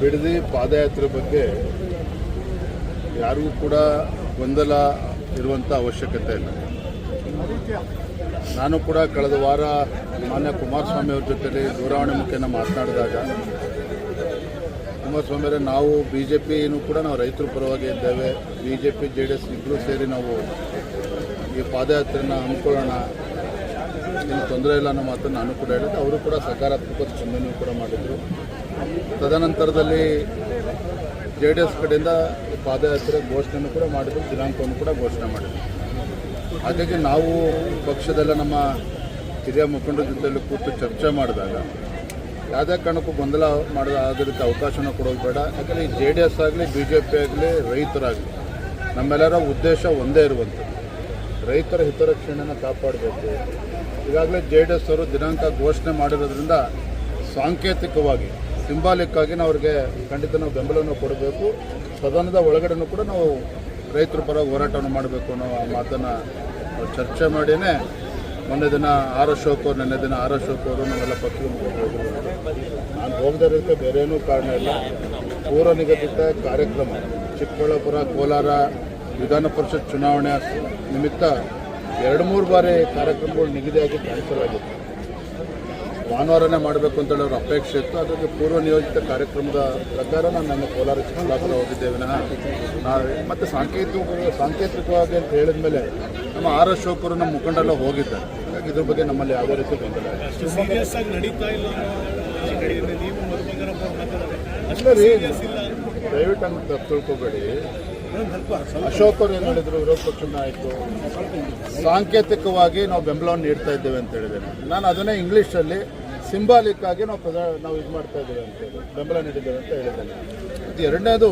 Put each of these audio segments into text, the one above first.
ಬಿಡದಿ ಪಾದಯಾತ್ರೆ ಬಗ್ಗೆ ಯಾರಿಗೂ ಕೂಡ ಗೊಂದಲ ಇರುವಂಥ ಅವಶ್ಯಕತೆ ಇಲ್ಲ. ನಾನು ಕೂಡ ಕಳೆದ ವಾರ ಮಾನ್ಯ ಕುಮಾರಸ್ವಾಮಿ ಅವ್ರ ಜೊತೆಲಿ ದೂರವಾಣಿ ಮುಖೇನ ಮಾತನಾಡಿದಾಗ ಕುಮಾರಸ್ವಾಮಿ ಅವರೇ, ನಾವು BJPನೂ ಕೂಡ ನಾವು ರೈತರ ಪರವಾಗಿ ಇದ್ದೇವೆ, BJP JDS ಇಬ್ಬರೂ ಸೇರಿ ನಾವು ಈ ಪಾದಯಾತ್ರೆನ ಹಮ್ಮಿಕೊಳ್ಳೋಣ, ಏನು ತೊಂದರೆ ಇಲ್ಲ ಅನ್ನೋ ಮಾತನ್ನು ನಾನು ಕೂಡ ಹೇಳಿದ್ದೆ. ಅವರು ಕೂಡ ಸಕಾರಾತ್ಮಕ ಸ್ಪಂದನೆ ಕೂಡ ಮಾಡಿದರು. ತದನಂತರದಲ್ಲಿ JDS ಕಡೆಯಿಂದ ಪಾದಯಾತ್ರೆ ಘೋಷಣೆಯನ್ನು ಕೂಡ ಮಾಡಿದರು, ದಿನಾಂಕವನ್ನು ಕೂಡ ಘೋಷಣೆ ಮಾಡಿದರು. ಹಾಗಾಗಿ ನಾವು ಪಕ್ಷದಲ್ಲ ನಮ್ಮ ಹಿರಿಯ ಮುಖಂಡರ ಜೊತೆಯಲ್ಲಿ ಕೂತು ಚರ್ಚೆ ಮಾಡಿದಾಗ ಯಾವುದೇ ಕಾರಣಕ್ಕೂ ಗೊಂದಲ ಆಗೋದಕ್ಕೆ ಅವಕಾಶನ ಕೊಡೋದು ಬೇಡ. ಯಾಕಂದರೆ ಈ JDS ಆಗಲಿ BJP ಆಗಲಿ ರೈತರಾಗಲಿ ನಮ್ಮೆಲ್ಲರ ಉದ್ದೇಶ ಒಂದೇ ಇರುವಂಥದ್ದು, ರೈತರ ಹಿತರಕ್ಷಣೆಯನ್ನು ಕಾಪಾಡಬೇಕು. ಈಗಾಗಲೇ JDS ಅವರು ದಿನಾಂಕ ಘೋಷಣೆ ಮಾಡಿರೋದ್ರಿಂದ ಸಾಂಕೇತಿಕವಾಗಿ ಸಿಂಬಾಲಿಕ್ ಆಗಿ ನಾವು ಅವ್ರಿಗೆ ಖಂಡಿತ ನಾವು ಬೆಂಬಲವನ್ನು ಕೊಡಬೇಕು. ಸದನದ ಒಳಗಡೆನೂ ಕೂಡ ನಾವು ರೈತರ ಪರ ಹೋರಾಟವನ್ನು ಮಾಡಬೇಕು ಅನ್ನೋ ಮಾತನ್ನು ಚರ್ಚೆ ಮಾಡಿಯೇ ಮೊನ್ನೆ ದಿನ ಆರ್ ಅಶೋಕ್ ಅವರು ನಮ್ಮೆಲ್ಲ ಪಕ್ಷದ ಮುಖಂಡರು ನಾನು ಹೋಗದೇ ಇರೋದಕ್ಕೆ ಬೇರೆ ಏನೂ ಕಾರಣ ಇಲ್ಲ. ಪೂರ್ವ ನಿಗದಿತ ಕಾರ್ಯಕ್ರಮ ಚಿಕ್ಕಬಳ್ಳಾಪುರ ಕೋಲಾರ ವಿಧಾನ ಪರಿಷತ್ ಚುನಾವಣೆ ನಿಮಿತ್ತ 2-3 ಬಾರಿ ಕಾರ್ಯಕ್ರಮಗಳು ನಿಗದಿಯಾಗಿ ಕ್ಯಾನ್ಸಲ್ ಆಗಿತ್ತು. ಭಾನುವಾರನೇ ಮಾಡಬೇಕು ಅಂತೇಳಿ ಅವ್ರ ಅಪೇಕ್ಷೆ ಇತ್ತು. ಅದಕ್ಕೆ ಪೂರ್ವ ನಿಯೋಜಿತ ಕಾರ್ಯಕ್ರಮದ ಪ್ರಕಾರ ನಾನು ಕೋಲಾರ ಚಿಕ್ಕಬಳ್ಳಾಪುರ ಹೋಗಿದ್ದೆ ವಿನಃ ಮತ್ತು ಸಾಂಕೇತಿಕವಾಗಿ ಅಂತ ಹೇಳಿದ ಮೇಲೆ ನಮ್ಮ ಆರ್ ಅಶೋಕ್ ಅವರು ನಮ್ಮ ಮುಖಂಡರೆಲ್ಲ ಹೋಗಿದ್ದಾರೆ. ಹಾಗಾಗಿ ಇದ್ರ ಬಗ್ಗೆ ನಮ್ಮಲ್ಲಿ ಯಾವುದೇ ರೀತಿ ಗೊಂದಲ ಇಲ್ಲ ರೀ, ದಯವಿಟ್ಟು ಹಂಗೆ ತಪ್ಪು ತಿಳ್ಕೊಬೇಡಿ. ಅಶೋಕ್ ಅವರು ಏನು ಹೇಳಿದ್ರು, ವಿರೋಧ ಪಕ್ಷದ ನಾಯಕರು ಸಾಂಕೇತಿಕವಾಗಿ ನಾವು ಬೆಂಬಲವನ್ನು ನೀಡ್ತಾ ಇದ್ದೇವೆ ಅಂತ ಹೇಳಿದ್ದೇನೆ. ನಾನು ಅದನ್ನೇ ಇಂಗ್ಲೀಷಲ್ಲಿ ಸಿಂಬಾಲಿಕ್ ಆಗಿ ನಾವು ಇದು ಮಾಡ್ತಾ ಇದ್ದೇವೆ ಅಂತೇಳಿ ಬೆಂಬಲ ನೀಡಿದ್ದೇವೆ ಅಂತ ಹೇಳಿದ್ದೇನೆ. ಇದು ಎರಡನೇದು,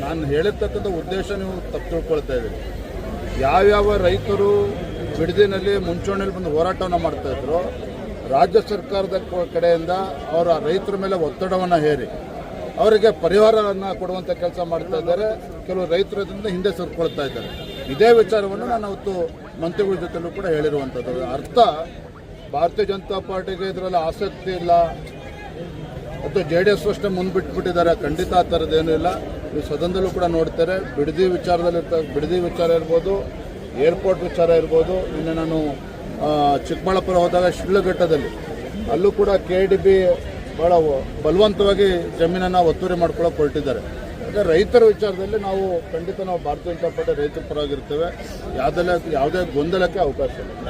ನಾನು ಹೇಳಿರ್ತಕ್ಕಂಥ ಉದ್ದೇಶ ನೀವು ತಪ್ಪು ತಿಳ್ಕೊಳ್ತಾ ಇದ್ದೀರಿ. ಯಾವ್ಯಾವ ರೈತರು ಬಿಡದಿನಲ್ಲಿ ಮುಂಚೂಣಿಯಲ್ಲಿ ಬಂದು ಹೋರಾಟವನ್ನು ಮಾಡ್ತಾಯಿದ್ರು, ರಾಜ್ಯ ಸರ್ಕಾರದ ಕಡೆಯಿಂದ ಅವರ ರೈತರ ಮೇಲೆ ಒತ್ತಡವನ್ನು ಹೇರಿ ಅವರಿಗೆ ಪರಿಹಾರವನ್ನು ಕೊಡುವಂಥ ಕೆಲಸ ಮಾಡ್ತಾ ಇದ್ದಾರೆ. ಕೆಲವು ರೈತರಿಂದ ಹಿಂದೆ ಸರಿಕೊಳ್ತಾ ಇದ್ದಾರೆ. ಇದೇ ವಿಚಾರವನ್ನು ನಾನು ಅವತ್ತು ಮಂತ್ರಿಗಳ ಜೊತೆಲೂ ಕೂಡ ಹೇಳಿರುವಂಥದ್ದು. ಅರ್ಥ ಭಾರತೀಯ ಜನತಾ ಪಾರ್ಟಿಗೆ ಇದರಲ್ಲಿ ಆಸಕ್ತಿ ಇಲ್ಲ ಮತ್ತು JDS ಅಷ್ಟೇ ಮುಂದ್ಬಿಟ್ಬಿಟ್ಟಿದ್ದಾರೆ. ಖಂಡಿತ ಆ ಥರದ್ದೇನೂ ಇಲ್ಲ. ನೀವು ಸದನದಲ್ಲೂ ಕೂಡ ನೋಡ್ತಾರೆ, ಬಿಡದಿ ವಿಚಾರ ಇರ್ಬೋದು, ಏರ್ಪೋರ್ಟ್ ವಿಚಾರ ಇರ್ಬೋದು. ನಿನ್ನೆ ನಾನು ಚಿಕ್ಕಬಳ್ಳಾಪುರ ಹೋದಾಗ ಶಿಡ್ಲಘಟ್ಟದಲ್ಲಿ ಅಲ್ಲೂ ಕೂಡ KDB ಭಾಳ ಬಲವಂತವಾಗಿ ಜಮೀನನ್ನು ಒತ್ತುವರಿ ಮಾಡ್ಕೊಳ್ಳೋಕೆ ಹೊರಟಿದ್ದಾರೆ. ಯಾಕಂದರೆ ರೈತರ ವಿಚಾರದಲ್ಲಿ ನಾವು ಖಂಡಿತ ನಾವು ಭಾರತೀಯ ಜನತಾ ಪಾರ್ಟಿ ರೈತರ ಪರವಾಗಿರ್ತೇವೆ. ಯಾವುದೇ ಗೊಂದಲಕ್ಕೆ ಅವಕಾಶ ಇಲ್ಲ.